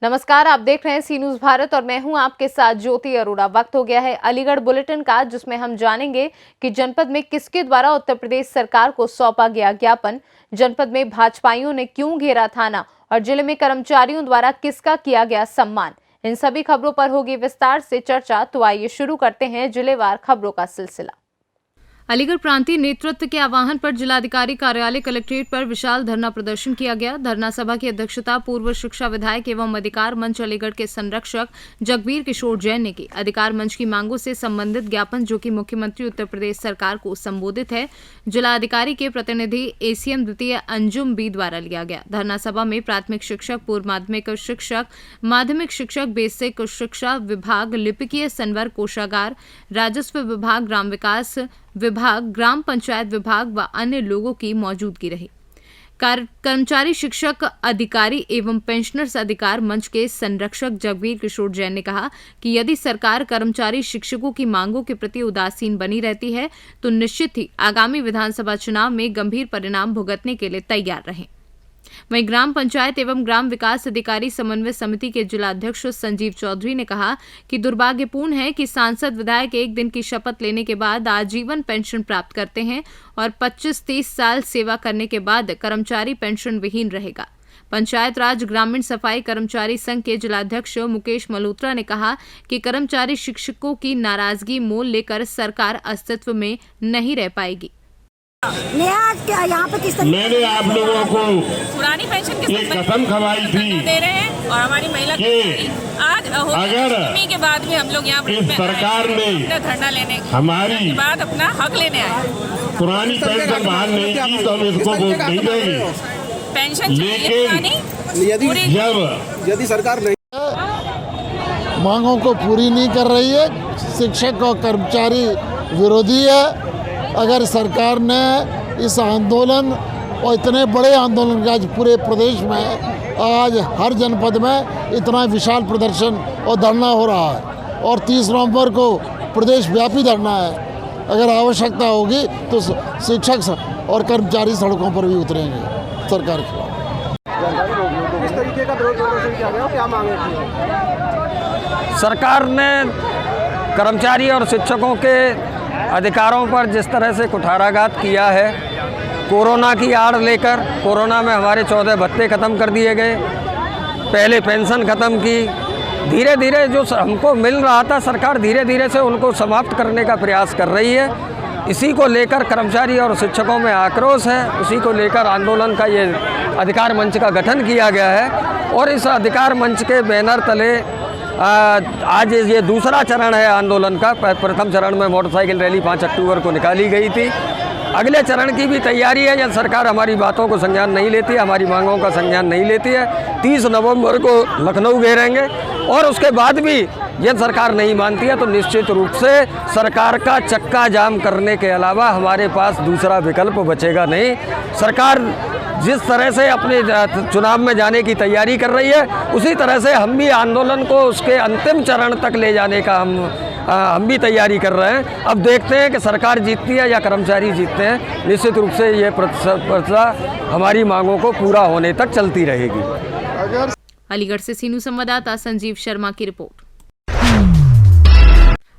नमस्कार, आप देख रहे हैं सी न्यूज भारत और मैं हूं आपके साथ ज्योति अरोड़ा। वक्त हो गया है अलीगढ़ बुलेटिन का, जिसमें हम जानेंगे कि जनपद में किसके द्वारा उत्तर प्रदेश सरकार को सौंपा गया ज्ञापन, जनपद में भाजपाइयों ने क्यों घेरा थाना और जिले में कर्मचारियों द्वारा किसका किया गया सम्मान। इन सभी खबरों पर होगी विस्तार से चर्चा। तो आइए शुरू करते हैं जिलेवार खबरों का सिलसिला। अलीगढ़ प्रांतीय नेतृत्व के आह्वान पर जिलाधिकारी कार्यालय कलेक्ट्रेट पर विशाल धरना प्रदर्शन किया गया। धरना सभा की अध्यक्षता पूर्व शिक्षा विधायक एवं अधिकार मंच अलीगढ़ के संरक्षक जगबीर किशोर जैन ने की। अधिकार मंच की मांगों से संबंधित ज्ञापन, जो कि मुख्यमंत्री उत्तर प्रदेश सरकार को संबोधित है, जिलाधिकारी के प्रतिनिधि एसीएम द्वितीय अंजुम बी द्वारा लिया गया। धरना सभा में प्राथमिक शिक्षक, पूर्व माध्यमिक शिक्षक, माध्यमिक शिक्षक, बेसिक शिक्षा विभाग, लिपिकीय संवर कोषागार, राजस्व विभाग, ग्राम विकास विभाग, ग्राम पंचायत विभाग व अन्य लोगों की मौजूदगी रही। कर्मचारी शिक्षक अधिकारी एवं पेंशनर्स अधिकार मंच के संरक्षक जगबीर किशोर जैन ने कहा कि यदि सरकार कर्मचारी शिक्षकों की मांगों के प्रति उदासीन बनी रहती है तो निश्चित ही आगामी विधानसभा चुनाव में गंभीर परिणाम भुगतने के लिए तैयार रहें। वहीं ग्राम पंचायत एवं ग्राम विकास अधिकारी समन्वय समिति के जिलाध्यक्ष संजीव चौधरी ने कहा कि दुर्भाग्यपूर्ण है कि सांसद विधायक एक दिन की शपथ लेने के बाद आजीवन पेंशन प्राप्त करते हैं और 25-30 साल सेवा करने के बाद कर्मचारी पेंशन विहीन रहेगा। पंचायत राज ग्रामीण सफाई कर्मचारी संघ के जिलाध्यक्ष मुकेश मल्होत्रा ने कहा कि कर्मचारी शिक्षकों की नाराजगी मोल लेकर सरकार अस्तित्व में नहीं रह पाएगी। यहाँ पे मैंने आप लोगों को पुरानी पेंशन के एक कसम खवाई थी दे रहे हैं और हमारी महिला आज अगर के बाद भी हम लोग यहाँ इस सरकार ने धरना लेने हमारी के बाद अपना हक लेने आए, पुरानी पेंशन बहाल नहीं की तो हम इसको वोट नहीं देंगे। पेंशन लेकिन यदि सरकार नहीं मांगों को पूरी नहीं कर रही है, शिक्षक और कर्मचारी विरोधी है। अगर सरकार ने इस आंदोलन और इतने बड़े आंदोलन का आज पूरे प्रदेश में, आज हर जनपद में इतना विशाल प्रदर्शन और धरना हो रहा है और 30 नवंबर को प्रदेश व्यापी धरना है। अगर आवश्यकता होगी तो शिक्षक और कर्मचारी सड़कों पर भी उतरेंगे सरकार के खिलाफ। किस तरीके का विरोध प्रदर्शन किया गया, क्या मांगे थी? सरकार ने कर्मचारी और शिक्षकों के अधिकारों पर जिस तरह से कुठाराघात किया है, कोरोना की आड़ लेकर, कोरोना में हमारे 14 भत्ते ख़त्म कर दिए गए, पहले पेंशन ख़त्म की, धीरे धीरे जो हमको मिल रहा था सरकार धीरे धीरे से उनको समाप्त करने का प्रयास कर रही है। इसी को लेकर कर्मचारी और शिक्षकों में आक्रोश है, उसी को लेकर आंदोलन का ये अधिकार मंच का गठन किया गया है। और इस अधिकार मंच के बैनर तले आज ये दूसरा चरण है आंदोलन का। प्रथम चरण में मोटरसाइकिल रैली 5 अक्टूबर को निकाली गई थी। अगले चरण की भी तैयारी है। यदि सरकार हमारी बातों को संज्ञान नहीं लेती है, हमारी मांगों का संज्ञान नहीं लेती है, 30 नवंबर को लखनऊ घेरेंगे और उसके बाद भी यदि सरकार नहीं मानती है तो निश्चित रूप से सरकार का चक्का जाम करने के अलावा हमारे पास दूसरा विकल्प बचेगा नहीं। सरकार जिस तरह से अपने चुनाव में जाने की तैयारी कर रही है, उसी तरह से हम भी आंदोलन को उसके अंतिम चरण तक ले जाने का हम भी तैयारी कर रहे हैं। अब देखते हैं कि सरकार जीतती है या कर्मचारी जीतते हैं। निश्चित रूप से ये प्रतिस्पर्धा हमारी मांगों को पूरा होने तक चलती रहेगी। अलीगढ़ से सीनू संवाददाता संजीव शर्मा की रिपोर्ट।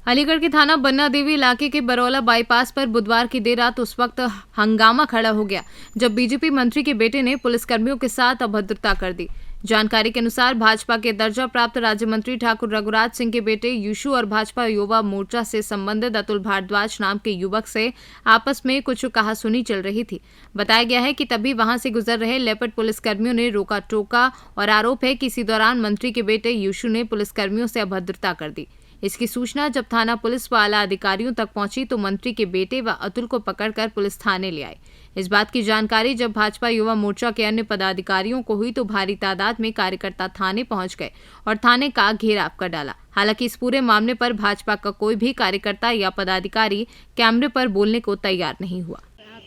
अलीगढ़ के थाना बन्ना देवी इलाके के बरौला बाईपास पर बुधवार की देर रात उस वक्त हंगामा खड़ा हो गया जब बीजेपी मंत्री के बेटे ने पुलिसकर्मियों के साथ अभद्रता कर दी। जानकारी के अनुसार भाजपा के दर्जा प्राप्त राज्य मंत्री ठाकुर रघुराज सिंह के बेटे यूशु और भाजपा युवा मोर्चा से संबंधित अतुल भारद्वाज नाम के युवक से आपस में कुछ कहासुनी चल रही थी। बताया गया है कि तभी वहां से गुजर रहे लेपर्ड पुलिसकर्मियों ने रोका टोका और आरोप है कि इसी दौरान मंत्री के बेटे यूशु ने पुलिसकर्मियों से अभद्रता कर दी। इसकी सूचना जब थाना पुलिस व आला अधिकारियों तक पहुंची तो मंत्री के बेटे व अतुल को पकड़कर पुलिस थाने ले आए। इस बात की जानकारी जब भाजपा युवा मोर्चा के अन्य पदाधिकारियों को हुई तो भारी तादाद में कार्यकर्ता थाने पहुंच गए और थाने का घेराव कर डाला। हालांकि इस पूरे मामले पर भाजपा का कोई भी कार्यकर्ता या पदाधिकारी कैमरे पर बोलने को तैयार नहीं हुआ।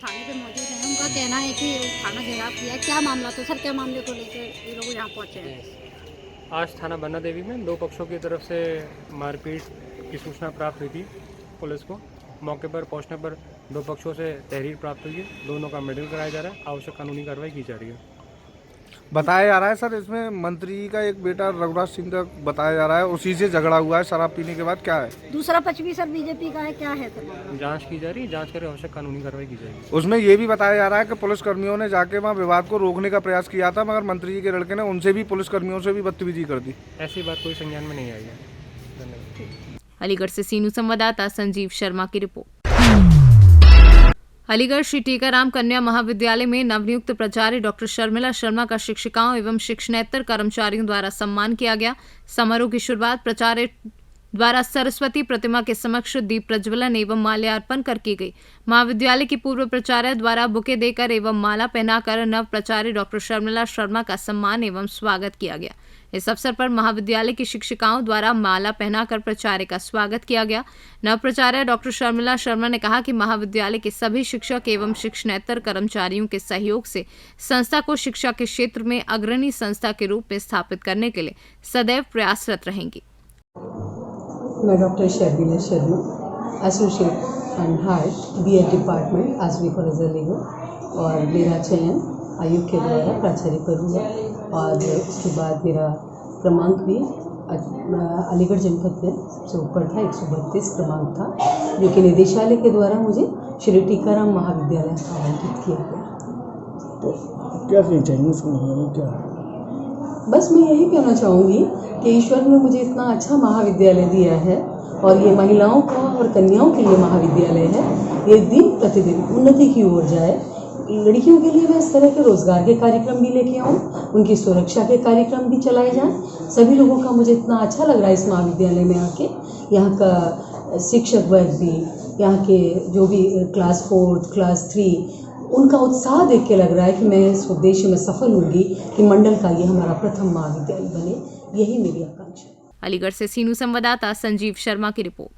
थाने पे मौजूद है, उनका कहना है कि थाना घेराव किया। क्या मामला था सर, क्या मामले को लेकर ये लोग यहाँ पहुँचे हैं? आज थाना बन्ना देवी में 2 पक्षों की तरफ से मारपीट की सूचना प्राप्त हुई थी पुलिस को। मौके पर पहुंचने पर 2 पक्षों से तहरीर प्राप्त हुई है। दोनों का मेडिकल कराया जा रहा है। आवश्यक कानूनी कार्रवाई की जा रही है। बताया जा रहा है सर, इसमें मंत्री का एक बेटा रघुराज सिंह का बताया जा रहा है, उसी से झगड़ा हुआ है शराब पीने के बाद। क्या है दूसरा पक्ष भी सर बीजेपी का है, क्या है सर? जांच की जा रही है, जांच कर आवश्यक कानूनी कार्रवाई की जाएगी। उसमें ये भी बताया जा रहा है कि पुलिसकर्मियों ने जाके वहाँ विवाद को रोकने का प्रयास किया था, मगर मंत्री जी के लड़के ने उनसे भी, पुलिसकर्मियों से भी बदतमीजी कर दी। ऐसी बात कोई संज्ञान में नहीं आई है। धन्यवाद। अलीगढ़ से सीनू संवाददाता संजीव शर्मा की रिपोर्ट। अलीगढ़ श्री टीकाराम कन्या महाविद्यालय में नवनियुक्त प्राचार्य डॉक्टर शर्मिला शर्मा का शिक्षिकाओं एवं शिक्षणेतर कर्मचारियों द्वारा सम्मान किया गया। समारोह की शुरुआत प्राचार्य द्वारा सरस्वती प्रतिमा के समक्ष दीप प्रज्वलन एवं माल्यार्पण कर की गई। महाविद्यालय की पूर्व प्राचार्य द्वारा बुके देकर एवं माला पहनाकर नव प्राचार्य डॉक्टर शर्मिला शर्मा का सम्मान एवं स्वागत किया गया। इस अवसर पर महाविद्यालय की शिक्षिकाओं द्वारा माला पहनाकर प्राचार्य का स्वागत किया गया। नव प्राचार्य डॉक्टर शर्मिला शर्मा ने कहा कि महाविद्यालय के सभी शिक्षक एवं शिक्षणेतर कर्मचारियों के सहयोग से संस्था को शिक्षा के क्षेत्र में अग्रणी संस्था के रूप में स्थापित करने के लिए सदैव प्रयासरत रहेंगी। मैं doctor Sharmila Sharma, associate and head BEd department आसवी कॉलेज अलीगढ़, और मेरा चयन आयोग के द्वारा प्राचार्य पर हुआ और उसके बाद मेरा क्रमांक भी अलीगढ़ जनपद में सबसे ऊपर था, 132 क्रमांक था, जो कि निदेशालय के द्वारा मुझे श्री टीकाराम महाविद्यालय आवंटित किया गया। तो क्या कहना चाहिए क्या? बस मैं यही कहना चाहूँगी कि ईश्वर ने मुझे इतना अच्छा महाविद्यालय दिया है और ये महिलाओं का और कन्याओं के लिए महाविद्यालय है, ये दिन प्रतिदिन उन्नति की ओर जाए। लड़कियों के लिए मैं इस तरह के रोजगार के कार्यक्रम भी लेके आऊँ, उनकी सुरक्षा के कार्यक्रम भी चलाए जाएं। सभी लोगों का मुझे इतना अच्छा लग रहा है इस महाविद्यालय में आके, यहाँ का शिक्षक वर्ग भी, यहाँ के जो भी क्लास 4, क्लास 3, उनका उत्साह देख के लग रहा है कि मैं इस उद्देश्य में सफल होंगी कि मंडल का ये हमारा प्रथम महाविद्यालय बने, यही मेरी आकांक्षा है। अलीगढ़ से सीनू संवाददाता संजीव शर्मा की रिपोर्ट।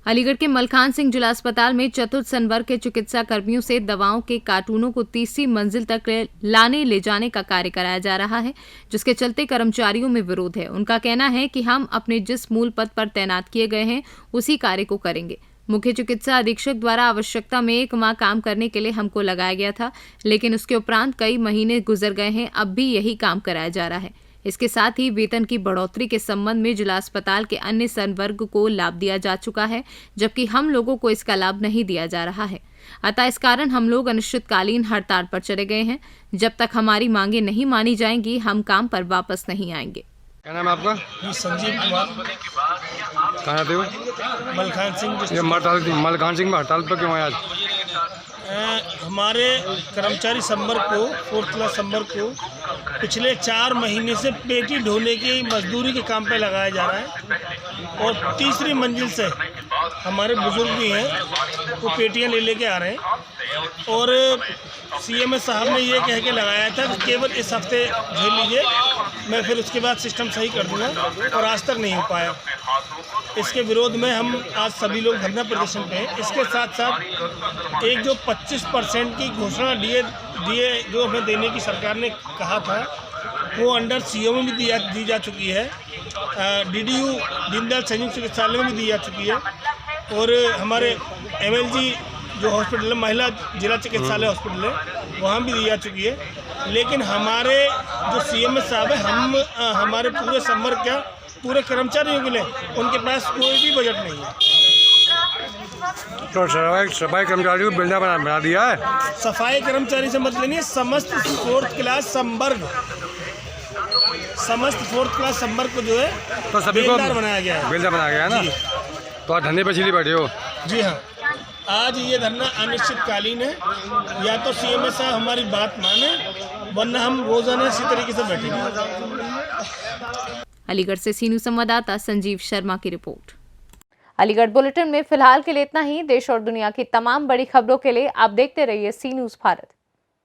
अलीगढ़ के मलखान सिंह जिला अस्पताल में चतुर्थ संवर्ग के चिकित्सा कर्मियों से दवाओं के कार्टूनों को तीसरी मंजिल तक लाने ले जाने का कार्य कराया जा रहा है, जिसके चलते कर्मचारियों में विरोध है। उनका कहना है कि हम अपने जिस मूल पद पर तैनात किए गए हैं उसी कार्य को करेंगे। मुख्य चिकित्सा अधीक्षक द्वारा आवश्यकता में 1 माह काम करने के लिए हमको लगाया गया था, लेकिन उसके उपरांत कई महीने गुजर गए हैं, अब भी यही काम कराया जा रहा है। इसके साथ ही वेतन की बढ़ोतरी के संबंध में जिला अस्पताल के अन्य संवर्ग को लाभ दिया जा चुका है, जबकि हम लोगों को इसका लाभ नहीं दिया जा रहा है। अतः इस कारण हम लोग अनिश्चितकालीन हड़ताल पर चले गए हैं। जब तक हमारी मांगे नहीं मानी जाएंगी, हम काम पर वापस नहीं आएंगे। क्या नाम है आपका? संजीव कुमार। कहाँ रहते हो? मलखान सिंह। ये मलखान सिंह में हड़ताल पर क्यों आए आज? हमारे कर्मचारी संवर्ग को, 4th क्लास संवर्ग को पिछले 4 महीने से पेटी ढोने की मजदूरी के काम पे लगाया जा रहा है, और तीसरी मंजिल से हमारे बुजुर्ग भी हैं, वो पेटियां लेके आ रहे हैं। और सीएमएस साहब ने ये कह के लगाया था कि केवल इस हफ्ते झेल लीजिए, मैं फिर उसके बाद सिस्टम सही कर दूंगा, और आज तक नहीं हो पाया। इसके विरोध में हम आज सभी लोग धरना प्रदर्शन पे हैं। इसके साथ साथ एक जो 25% की घोषणा डीए जो हमें देने की सरकार ने कहा था, वो अंडर सीओ में भी दी जा चुकी है, डीडीयू दीनदयाल संयुक्त चिकित्सालय में भी दी जा चुकी है, और हमारे एमएलजी जो हॉस्पिटल है, महिला जिला चिकित्सालय हॉस्पिटल है, वहाँ भी दी जा चुकी है। लेकिन हमारे जो सीएमएस साहब है, हम हमारे पूरे संवर्ग क्या पूरे कर्मचारियों के लिए उनके पास कोई भी बजट नहीं है। तो सफाई कर्मचारियों को बिल्डा बना दिया है। सफाई कर्मचारी से मतलब नहीं है, समस्त 4th क्लास संवर्ग, समस्त 4th क्लास संवर्ग को जो है तो सभी को बेलदार बनाया गया है। बेलदार बनाया गया है ना। तो आज धरने पर इसीलिए बैठे हो? जी हाँ, आज ये धरना अनिश्चितकालीन है। या तो सीएमएस साहब हमारी बात माने, वरना हम रोजाना इसी तरीके से बैठेंगे। अलीगढ़ से सीनू संवाददाता संजीव शर्मा की रिपोर्ट। अलीगढ़ बुलेटिन में फिलहाल के लिए इतना ही। देश और दुनिया की तमाम बड़ी खबरों के लिए आप देखते रहिए सी न्यूज़ भारत।